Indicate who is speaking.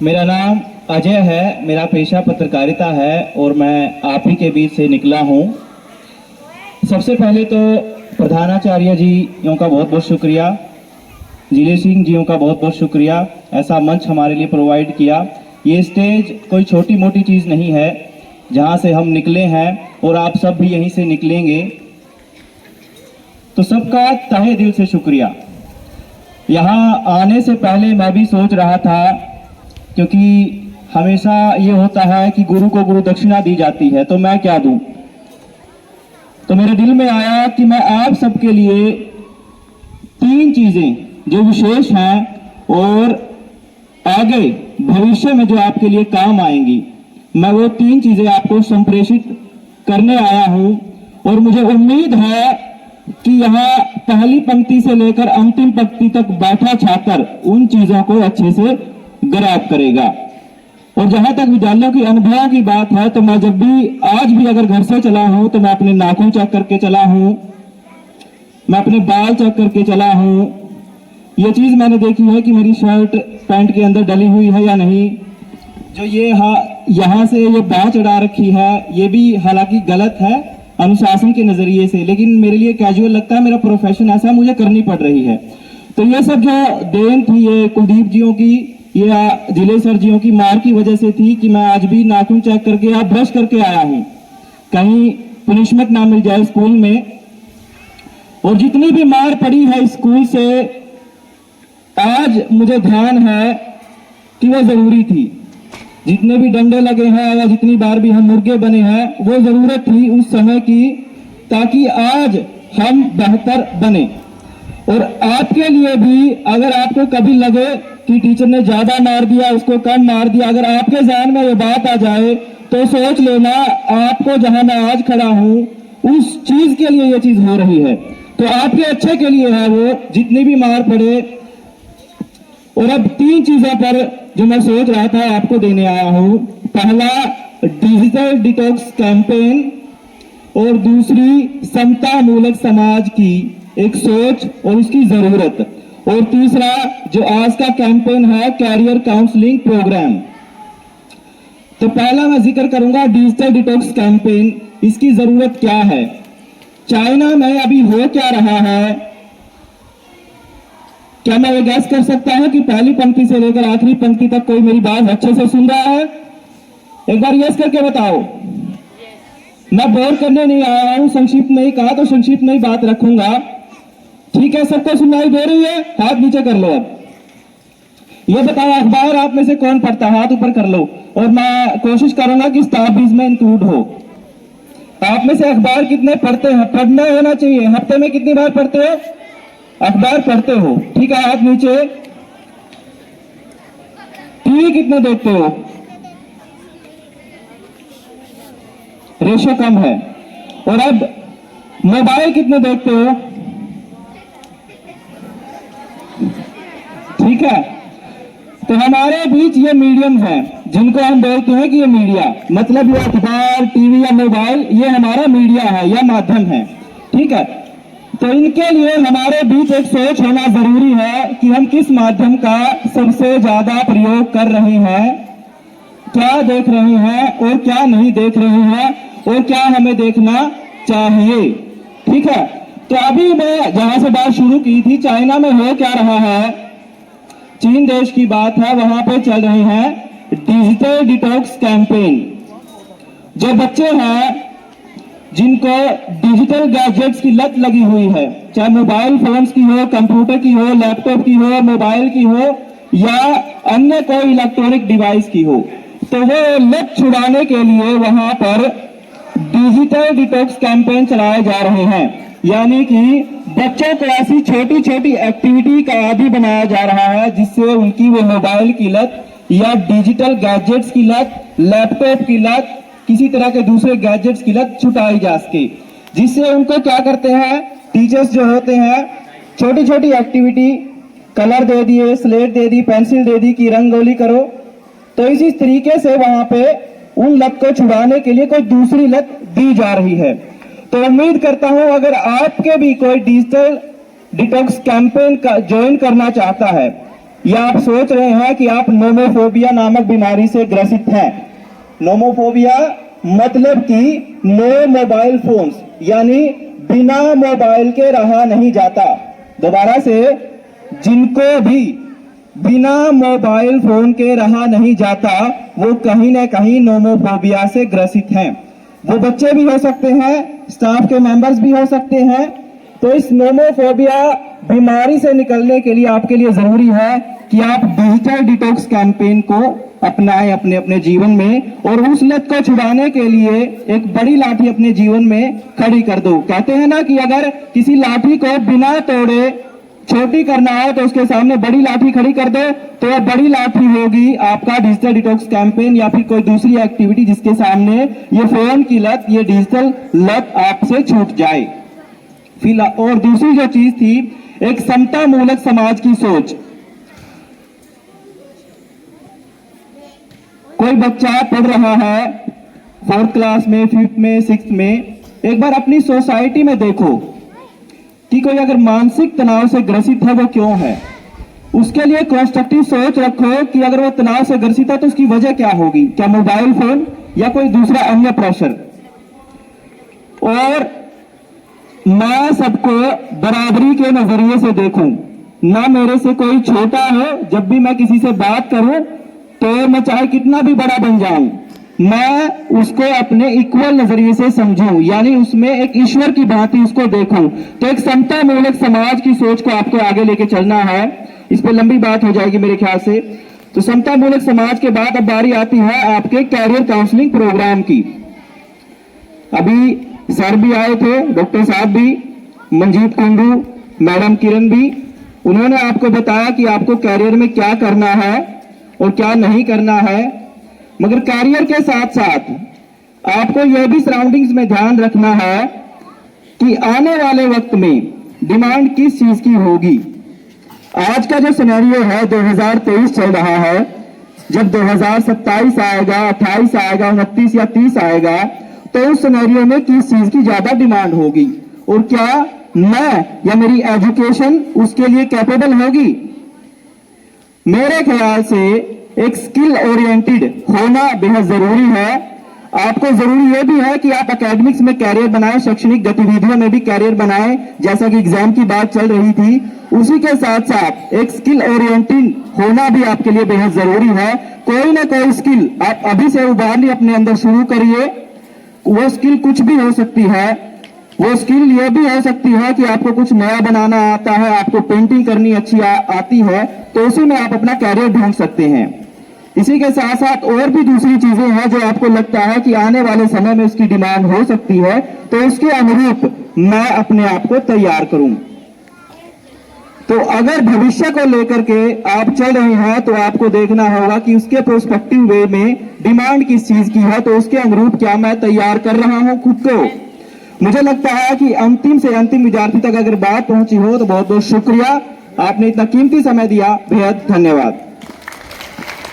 Speaker 1: मेरा नाम अजय है, मेरा पेशा पत्रकारिता है और मैं आप ही के बीच से निकला हूँ। सबसे पहले तो प्रधानाचार्य जीयों का बहुत बहुत शुक्रिया, जिले सिंह जीयों का बहुत बहुत शुक्रिया, ऐसा मंच हमारे लिए प्रोवाइड किया। ये स्टेज कोई छोटी मोटी चीज़ नहीं है, जहाँ से हम निकले हैं और आप सब भी यहीं से निकलेंगे, तो सबका तहे दिल से शुक्रिया। यहाँ आने से पहले मैं भी सोच रहा था, क्योंकि हमेशा ये होता है कि गुरु को गुरु दक्षिणा दी जाती है, तो मैं क्या दूं। तो मेरे दिल में आया कि मैं आप सबके लिए 3 चीजें जो विशेष हैं और आगे भविष्य में जो आपके लिए काम आएंगी, मैं वो 3 चीजें आपको संप्रेषित करने आया हूं। और मुझे उम्मीद है कि यहाँ पहली पंक्ति से लेकर अंतिम पंक्ति तक बैठा छात्र उन चीजों को अच्छे से ग्रैब करेगा। और जहां तक विद्यालयों की अनुभव की बात है, तो मैं जब भी आज भी अगर घर से चला हूं तो मैं अपने नाखून चेक करके चला हूं, मैं अपने बाल चेक करके चला हूं। ये चीज मैंने देखी है कि मेरी शर्ट पैंट के अंदर डली हुई है या नहीं। जो ये यहाँ से ये बाँह चढ़ा रखी है, ये भी हालांकि गलत है अनुशासन के नजरिए से, लेकिन मेरे लिए कैजुअल लगता है, मेरा प्रोफेशन ऐसा मुझे करनी पड़ रही है। तो ये सब जो देन थी ये कुलदीप जियों की, ये जिले सर जियों की मार की वजह से थी कि मैं आज भी नाखून चेक करके या ब्रश करके आया हूं, कहीं पनिशमेंट ना मिल जाए स्कूल में। और जितनी भी मार पड़ी है स्कूल से, आज मुझे ध्यान है कि वो जरूरी थी। जितने भी डंडे लगे हैं या जितनी बार भी हम मुर्गे बने हैं, वो जरूरत थी उस समय की, ताकि आज हम बेहतर बने। और आपके लिए भी, अगर आपको कभी लगे कि टीचर ने ज्यादा मार दिया, उसको कम मार दिया, अगर आपके ज़हन में ये बात आ जाए तो सोच लेना, आपको जहां मैं आज खड़ा हूं उस चीज के लिए ये चीज हो रही है, तो आपके अच्छे के लिए है वो, जितनी भी मार पड़े। और अब 3 चीजों पर जो मैं सोच रहा था आपको देने आया हूं। पहला, डिजिटल डिटॉक्स कैंपेन, और दूसरी, समता मूलक समाज की एक सोच और उसकी जरूरत, और तीसरा जो आज का कैंपेन है, कैरियर काउंसलिंग प्रोग्राम। तो पहला मैं जिक्र करूंगा डिजिटल डिटॉक्स कैंपेन। इसकी जरूरत क्या है? चाइना में अभी हो क्या रहा है? क्या मैं ये गैस कर सकता हूं कि पहली पंक्ति से लेकर आखिरी पंक्ति तक कोई मेरी बात अच्छे से सुन रहा है? एक बार यस करके बताओ। मैं बोर करने नहीं आया हूं, संक्षिप्त में ही कहा तो संक्षिप्त में ही बात रखूंगा। ठीक है, सबको सुनाई दे रही है? हाथ नीचे कर लो। अब ये बताओ, अखबार आप में से कौन पढ़ता है? हाथ ऊपर कर लो। और मैं कोशिश करूंगा कि स्टाफ में इंक्लूड हो। आप में से अखबार कितने पढ़ते हैं? पढ़ना होना चाहिए। हफ्ते में कितनी बार पढ़ते हो? अखबार पढ़ते हो? ठीक है, हाथ नीचे। टीवी कितने देखते हो? रेशो कम है। और अब मोबाइल कितने देखते हो? ठीक है, तो हमारे बीच ये मीडियम है जिनको हम बोलते हैं कि ये मीडिया, मतलब ये अखबार, टीवी या मोबाइल, ये हमारा मीडिया है या माध्यम है। ठीक है, तो इनके लिए हमारे बीच एक सोच होना जरूरी है कि हम किस माध्यम का सबसे ज्यादा प्रयोग कर रहे हैं, क्या देख रहे हैं और क्या नहीं देख रहे हैं, और क्या हमें देखना चाहिए। ठीक है, तो अभी मैं जहां से बात शुरू की थी, चाइना में हो क्या रहा है, चीन देश की बात है, वहां पे चल रहे हैं डिजिटल डिटॉक्स कैंपेन। जो बच्चे हैं जिनको डिजिटल गैजेट्स की लत लगी हुई है, चाहे मोबाइल फोन्स की हो, कंप्यूटर की हो, लैपटॉप की हो, मोबाइल की हो या अन्य कोई इलेक्ट्रॉनिक डिवाइस की हो, तो वो लत छुड़ाने के लिए वहां पर डिजिटल डिटॉक्स कैंपेन चलाए जा रहे हैं। यानी कि बच्चों को ऐसी छोटी छोटी एक्टिविटी का आदी बनाया जा रहा है जिससे उनकी वो मोबाइल की लत या डिजिटल गैजेट्स की लत, लैपटॉप की लत, किसी तरह के दूसरे गैजेट्स की लत छुटाई जा सके। जिससे उनको क्या करते हैं, टीचर्स जो होते हैं, छोटी छोटी एक्टिविटी, कलर दे दिए, स्लेट दे दी, पेंसिल दे दी कि रंगोली करो, तो इसी तरीके से वहां पे उन लत को छुड़ाने के लिए कोई दूसरी लत दी जा रही है। तो उम्मीद करता हूं अगर आपके भी कोई डिजिटल डिटॉक्स कैंपेन का ज्वाइन करना चाहता है या आप सोच रहे हैं कि आप नोमोफोबिया नामक बीमारी से ग्रसित हैं। नोमोफोबिया मतलब कि नो मोबाइल फोन्स, यानी बिना मोबाइल के रहा नहीं जाता। दोबारा से, जिनको भी बिना मोबाइल फोन के रहा नहीं जाता वो कहीं ना कहीं नोमोफोबिया से ग्रसित हैं। वो बच्चे भी हो सकते हैं, स्टाफ के मेंबर्स भी हो सकते हैं। तो इस नोमोफोबिया बीमारी से निकलने के लिए आपके लिए जरूरी है कि आप डिजिटल डिटॉक्स कैंपेन को अपनाएं अपने अपने जीवन में, और उस लत को छुड़ाने के लिए एक बड़ी लाठी अपने जीवन में खड़ी कर दो। कहते हैं ना कि अगर किसी लाठी को बिना तोड़े छोटी करना है तो उसके सामने बड़ी लाठी खड़ी कर दो, तो वह बड़ी लाठी होगी आपका डिजिटल डिटॉक्स कैंपेन या फिर कोई दूसरी एक्टिविटी जिसके सामने ये फोन की लत, ये डिजिटल लत आपसे छूट जाए। और दूसरी जो चीज थी, एक समता मूलक समाज की सोच। कोई बच्चा पढ़ रहा है 4th क्लास में, 5th में, 6th में, एक बार अपनी सोसाइटी में देखो कि कोई अगर मानसिक तनाव से ग्रसित है वो क्यों है। उसके लिए कंस्ट्रक्टिव सोच रखो कि अगर वो तनाव से ग्रसित है तो उसकी वजह क्या होगी, क्या मोबाइल फोन या कोई दूसरा अन्य प्रेशर। और मैं सबको बराबरी के नजरिए से देखूं, ना मेरे से कोई छोटा है। जब भी मैं किसी से बात करूं तो मैं चाहे कितना भी बड़ा बन जाऊं, मैं उसको अपने इक्वल नजरिए से समझूं, यानी उसमें एक ईश्वर की भांति उसको देखूं। तो एक समता मूलक समाज की सोच को आपको आगे लेके चलना है। इस पर लंबी बात हो जाएगी मेरे ख्याल से। तो समता मूलक समाज के बाद अब बारी आती है आपके कैरियर काउंसलिंग प्रोग्राम की। अभी सर भी आए थे, डॉक्टर साहब भी, मंजीत कुंडू, मैडम किरण भी, उन्होंने आपको बताया कि आपको कैरियर में क्या करना है और क्या नहीं करना है। मगर कैरियर के साथ साथ आपको यह भी सराउंडिंग्स में ध्यान रखना है कि आने वाले वक्त में डिमांड किस चीज की होगी। आज का जो सिनेरियो है 2023 चल रहा है, जब 2027 आएगा, 28 आएगा, 29 या 30 आएगा, तो उस सिनेरियो में किस चीज की ज्यादा डिमांड होगी और क्या मैं या मेरी एजुकेशन उसके लिए कैपेबल होगी। मेरे ख्याल से एक स्किल ओरिएंटेड होना बेहद जरूरी है। आपको जरूरी यह भी है कि आप एकेडमिक्स में कैरियर बनाएं, शैक्षणिक गतिविधियों में भी कैरियर बनाएं, जैसा कि एग्जाम की बात चल रही थी। उसी के साथ साथ एक स्किल ओरिएंटेड होना भी आपके लिए बेहद जरूरी है। कोई ना कोई स्किल आप अभी से उभारनी अपने अंदर शुरू करिए। वो स्किल कुछ भी हो सकती है। वो स्किल ये भी हो सकती है कि आपको कुछ नया बनाना आता है, आपको पेंटिंग करनी अच्छी आती है, तो उसी में आप अपना कैरियर ढूंढ सकते हैं। इसी के साथ साथ और भी दूसरी चीजें हैं जो आपको लगता है कि आने वाले समय में उसकी डिमांड हो सकती है, तो उसके अनुरूप मैं अपने आप को तैयार करूं। तो अगर भविष्य को लेकर के आप चल रहे हैं तो आपको देखना होगा कि उसके प्रोस्पेक्टिव वे में डिमांड किस चीज की है, तो उसके अनुरूप क्या मैं तैयार कर रहा हूं खुद को। मुझे लगता है कि अंतिम से अंतिम विद्यार्थी तक अगर बात पहुंची हो तो बहुत बहुत शुक्रिया। आपने इतना कीमती समय दिया, बेहद धन्यवाद।